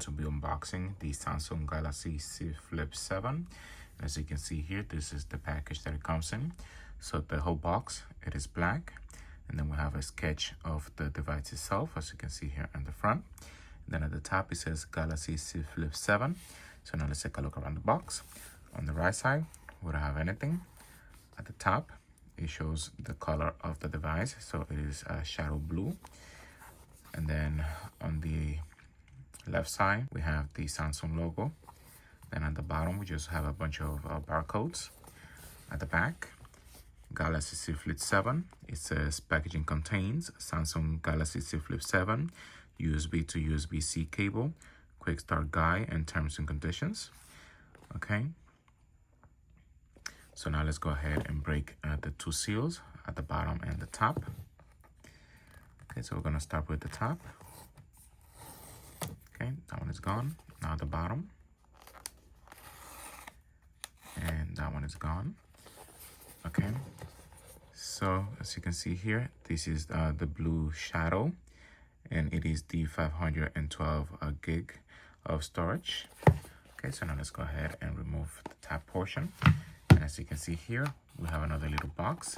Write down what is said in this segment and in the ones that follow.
to be unboxing the Samsung Galaxy Z Flip 7. As you can see here, this is the package that it comes in. So the whole box, it is black, and then we have a sketch of the device itself, as you can see here on the front. And then at the top it says Galaxy Z Flip 7. So now let's take a look around the box. On the right side, we don't have anything. At the top, it shows the color of the device, so it is shadow blue. And then on the left side, we have the Samsung logo. Then at the bottom, we just have a bunch of barcodes. At the back, Galaxy Z Flip 7. It says packaging contains Samsung Galaxy Z Flip 7, USB to USB-C cable, quick start guide, and terms and conditions. Okay. So now let's go ahead and break the two seals at the bottom and the top. Okay, so we're gonna start with the top. Okay, that one is gone. Now the bottom. And that one is gone. Okay, so as you can see here, this is the blue shadow, and it is the 512 gig of storage. Okay, so now let's go ahead and remove the top portion. As you can see here, we have another little box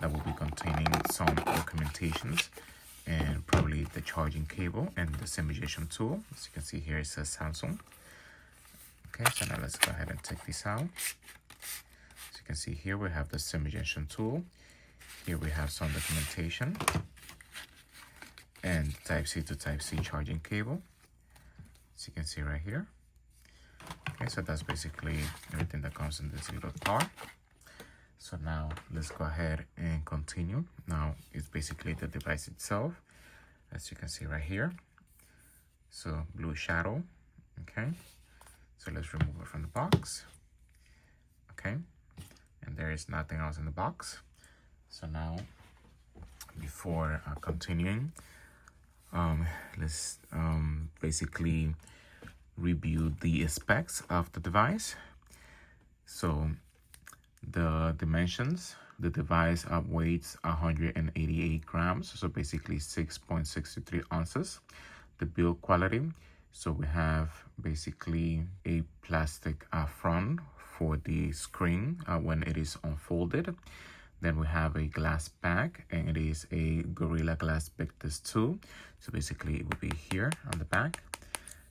that will be containing some documentations and probably the charging cable and the simulation tool. As you can see here, it says Samsung. Okay, so now let's go ahead and take this out. As you can see here, we have the simulation tool. Here we have some documentation and Type-C to Type-C charging cable. As you can see right here. Okay, so that's basically everything that comes in this little part. So now let's go ahead and continue. Now it's basically the device itself, as you can see right here. So blue shadow. Okay, so let's remove it from the box. Okay, and there is nothing else in the box. So now, before continuing, let's basically review the specs of the device. So the dimensions, the device weighs 188 grams, so basically 6.63 ounces. The build quality, so we have basically a plastic front for the screen when it is unfolded. Then we have a glass back, and it is a Gorilla Glass Victus 2. So basically it will be here on the back.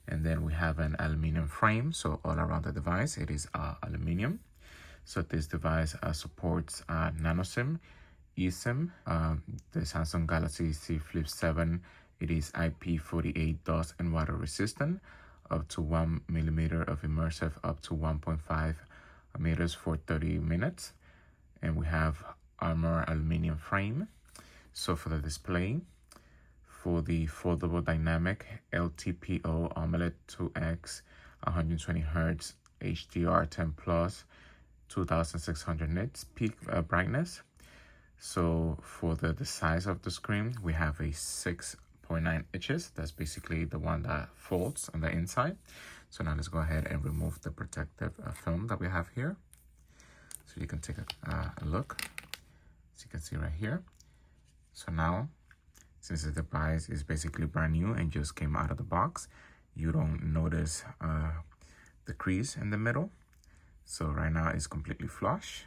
And then we have an aluminum frame, so all around the device it is aluminum. So this device supports nano SIM, eSIM. The Samsung Galaxy Z Flip 7, it is IP48 dust and water resistant, up to 1 millimeter of immersive, up to 1.5 meters for 30 minutes. And we have armor aluminum frame. So for the display, for the foldable dynamic LTPO AMOLED 2X 120Hz HDR10 Plus 2600 nits peak brightness. So for the size of the screen, we have a 6.9 inches. That's basically the one that folds on the inside. So now let's go ahead and remove the protective film that we have here. So you can take a look, as you can see right here. So now, since the device is basically brand new and just came out of the box, you don't notice the crease in the middle. So right now it's completely flush.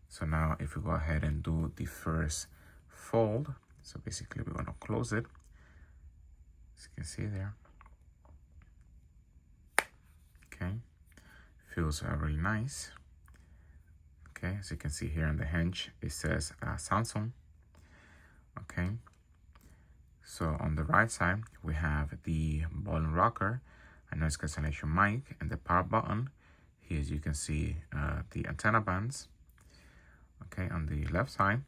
So now if we go ahead and do the first fold, so basically we're going to close it, as you can see there. Okay, feels really nice. Okay, as you can see here on the hinge, it says Samsung. Okay, so on the right side, we have the ball and rocker, a noise cancellation mic, and the power button. Here, as you can see, the antenna bands. Okay, on the left side,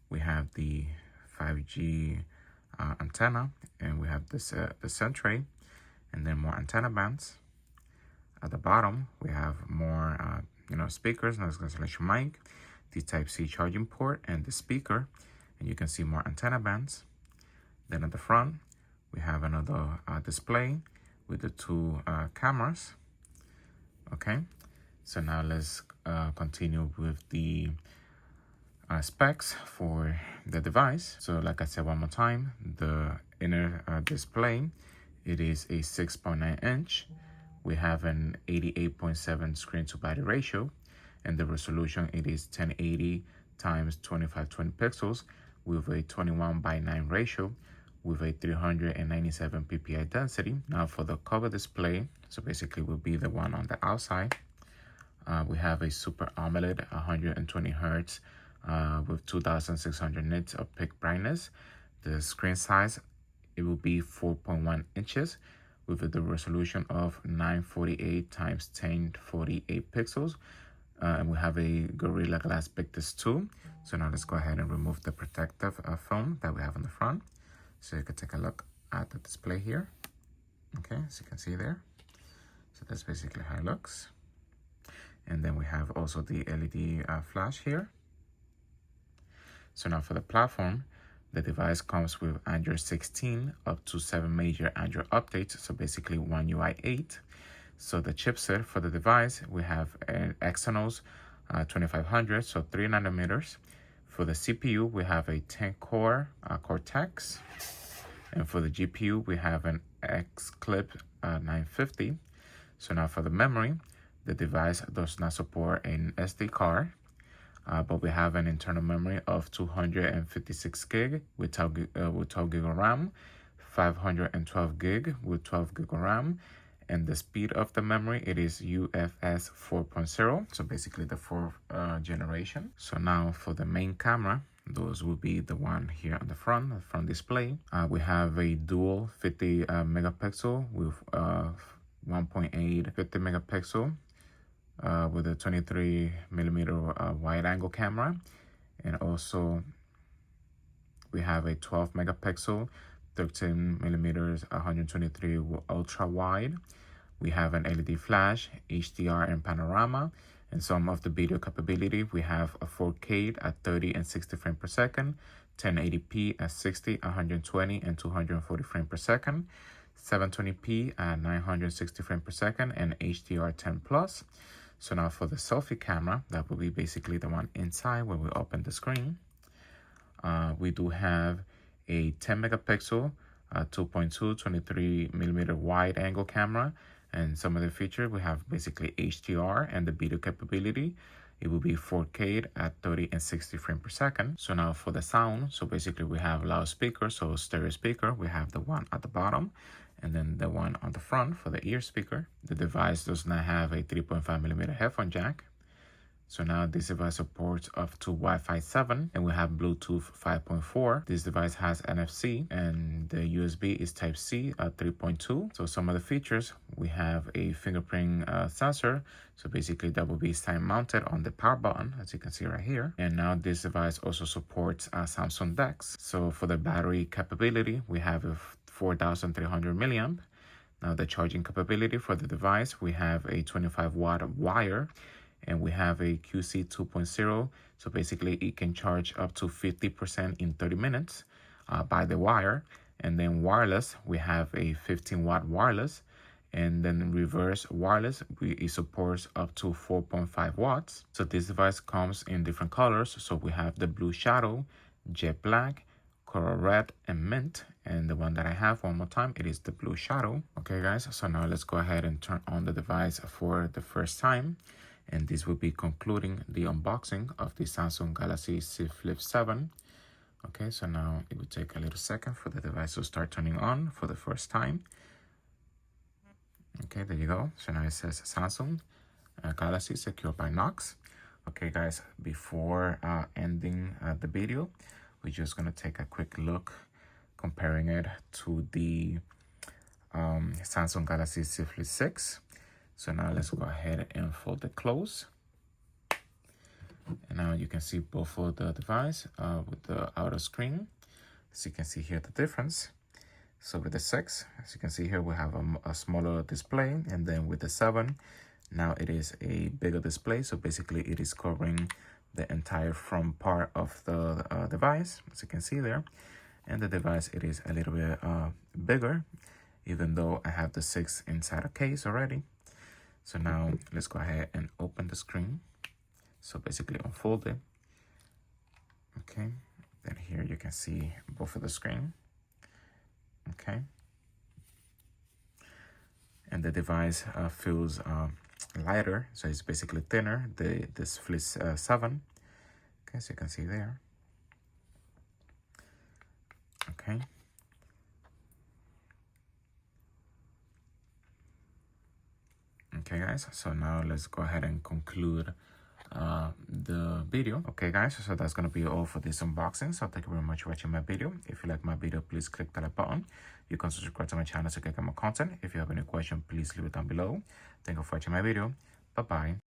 we have the 5G antenna, and we have this the SIM tray, and then more antenna bands. At the bottom, we have more speakers, noise cancellation mic, the Type-C charging port, and the speaker, and you can see more antenna bands. Then at the front, we have another display with the two cameras. Okay, so now let's continue with the specs for the device. So like I said one more time, the inner display it is a 6.9 inch. We have an 88.7 screen to body ratio, and the resolution it is 1080 times 2520 pixels with a 21:9 ratio with a 397 ppi density. Now for the cover display, so basically will be the one on the outside. We have a Super AMOLED 120 Hertz with 2600 nits of peak brightness. The screen size, it will be 4.1 inches with the resolution of 948 times 1048 pixels. And we have a Gorilla Glass Big Test 2. So now let's go ahead and remove the protective film that we have on the front. So you can take a look at the display here. Okay, as you can see there. So that's basically how it looks. And then we have also the LED flash here. So now for the platform, the device comes with Android 16 up to 7 major Android updates. So basically One UI 8. So the chipset for the device, we have an Exynos 2500, so 3 nanometers. For the CPU, we have a 10-core Cortex. And for the GPU, we have an X-Clip 950. So now for the memory, the device does not support an SD card, but we have an internal memory of 256 gig with 12 gig of RAM, 512 gig with 12 gig of RAM, and the speed of the memory, it is UFS 4.0, so basically the fourth generation. So now for the main camera, those will be the one here on the front display. We have a dual 50 megapixel with 1.8 50 megapixel with a 23 millimeter wide angle camera. And also we have a 12 megapixel 13 millimeters 123 ultra wide. We have an LED flash, HDR and panorama, and some of the video capability. We have a 4K at 30 and 60 frames per second, 1080p at 60, 120 and 240 frames per second, 720p at 960 frames per second, and HDR 10 plus. So now for the selfie camera, that will be basically the one inside when we open the screen. We do have a 10 megapixel 2.2 23 millimeter wide angle camera, and some of the features we have basically HDR and the video capability. It will be 4K at 30 and 60 frames per second. So now for the sound, so basically we have loudspeaker, so stereo speaker. We have the one at the bottom and then the one on the front for the ear speaker. The device does not have a 3.5 millimeter headphone jack. So now this device supports up to Wi-Fi 7 and we have Bluetooth 5.4. This device has NFC and the USB is Type-C at 3.2. So some of the features, we have a fingerprint sensor. So basically that will be side mounted on the power button, as you can see right here. And now this device also supports Samsung DeX. So for the battery capability, we have a 4,300 milliamp. Now the charging capability for the device, we have a 25 watt wire. And we have a QC 2.0, so basically it can charge up to 50% in 30 minutes by the wire. And then wireless, we have a 15 watt wireless, and then reverse wireless, it supports up to 4.5 watts. So this device comes in different colors. So we have the blue shadow, jet black, coral red, and mint. And the one that I have, one more time, it is the blue shadow. Okay guys, so now let's go ahead and turn on the device for the first time. And this will be concluding the unboxing of the Samsung Galaxy Z Flip 7. Okay, so now it will take a little second for the device to start turning on for the first time. Okay, there you go. So now it says Samsung Galaxy Secure by Knox. Okay guys, before ending the video, we're just gonna take a quick look comparing it to the Samsung Galaxy Z Flip 6. So now let's go ahead and fold it close. And now you can see both of the device with the outer screen. So you can see here the difference. So with the 6, as you can see here, we have a smaller display. And then with the 7, now it is a bigger display. So basically it is covering the entire front part of the device, as you can see there. And the device, it is a little bit bigger, even though I have the 6 inside a case already. So now let's go ahead and open the screen. So basically unfold it. Okay, then here you can see both of the screen. Okay. and the device feels lighter, so it's basically thinner. This Flip 7. Okay, so you can see there. Okay. Okay guys, so now let's go ahead and conclude the video. Okay guys, so that's gonna be all for this unboxing. So thank you very much for watching my video. If you like my video, please click the like button. You can subscribe to my channel to get more content. If you have any question, please leave it down below. Thank you for watching my video. Bye bye.